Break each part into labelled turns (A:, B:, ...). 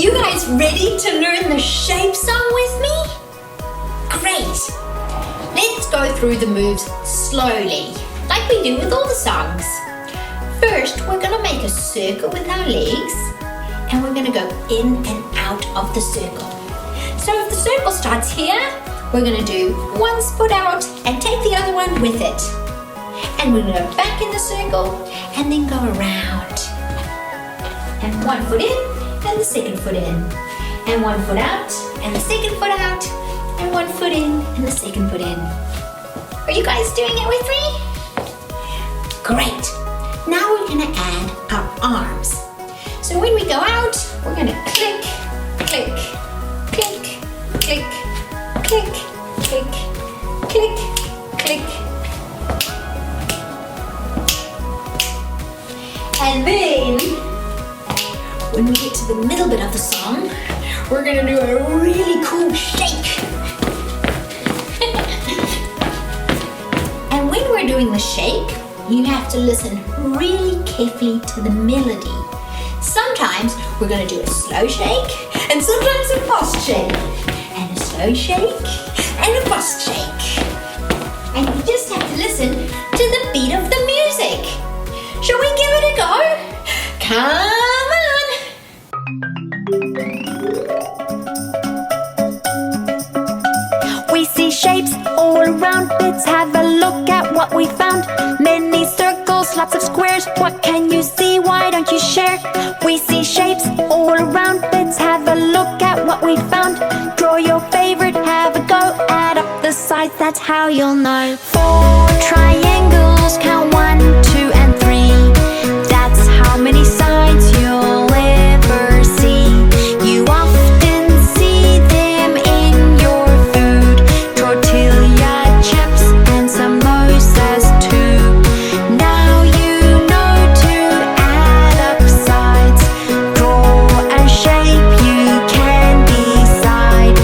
A: you guys ready to learn the shape song with me? Great! Let's go through the moves slowly, like we do with all the songs. First, we're going to make a circle with our legs, and we're going to go in and out of the circle. So if the circle starts here, we're going to do one foot out and take the other one with it. And we're going to go back in the circle and then go around. And 1 foot in and the second foot in. And 1 foot out and the second foot out. And 1 foot in and the second foot in. Are you guys doing it with me? Great. Now we're going to add our arms. So when we go out, we're going to click, click, click, click, click, click, click, click. And then, when we get to the middle bit of the song, we're going to do a really cool shake. And when we're doing the shake, you have to listen really carefully to the melody. Sometimes we're going to do a slow shake, and sometimes a fast shake. And a slow shake, and a fast shake. And you just have to listen to the beat of the music. Shall we give it a go? Come on!
B: We see shapes all around. Let's have a look at what we found. Many circles, lots of squares. What can you see? Why don't you share? We see shapes all around. Let's have a look at what we found. Draw your favorite, have a go. Add up the sides, that's how you'll know. 4 triangles, count 1, 2, and 3. That's how many sides you'll ever see. You often see them in your food. Tortilla chips and samosas too. Now you know to add up sides. Draw a shape you can decide.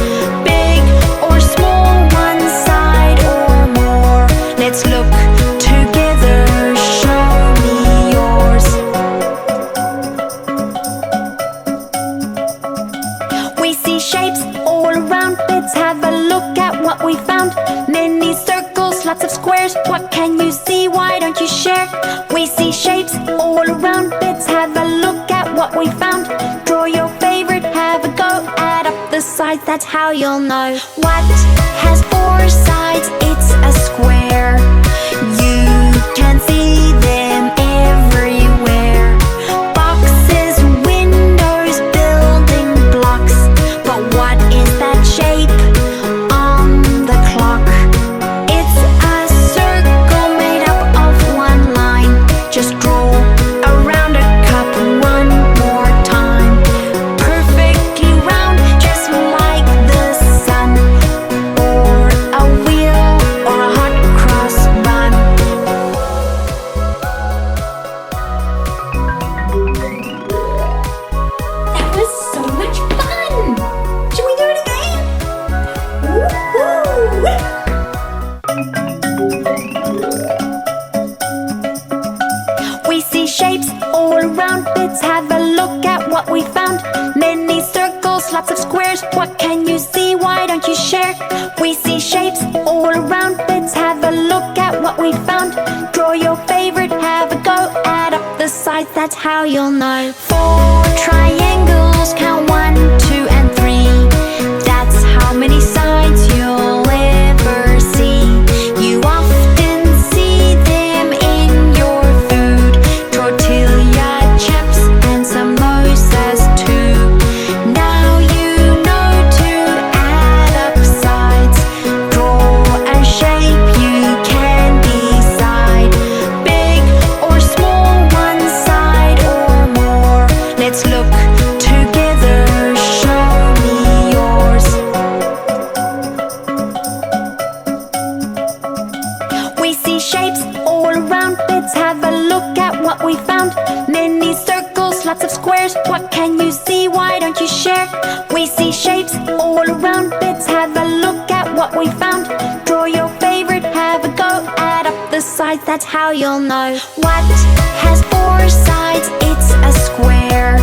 B: Big or small, one side or more. Let's look together, show me yours. We see shapes all around. Let's have a look at what we found. Many circles, lots of squares. What can you see? Why don't you share? We see shapes all around. Let's have a look at what we found. Draw your favorite, have a go. Add up the sides, that's how you'll know. What has 4 sides? It's a square. You can see them everywhere. Boxes, windows, building blocks. But what is that shape on the clock? It's a circle made up of one line. Just draw around a cup one more time. Perfectly round, just like the sun. Or a wheel or a hot cross bun.
A: That was so much fun! Should we do it again? Woo-hoo!
B: We see shapes all around. Let's have a look at what we found. Many circles, lots of squares. What can you see? Why don't you share? We see shapes all around. Let's have a look at what we found. Draw your favorite, have a go. Add up the sides, that's how you'll know. 4 triangles, count 1, 2, and 3. That's how many sides you'll ever see. You often see them in your food. Tortilla chips and samosas too. Now you know to add up sides. Draw a shape you can decide. Big or small, one side or more. Let's look together, show me yours. We see shapes all around. Let's have a look at what we found. Many circles, lots of squares. What can you see? Why don't you share? We see shapes all around. Let's have a look at what we found. Draw your favorite, have a go. Add up the sides, that's how you'll know. What has 4 sides? It's a square.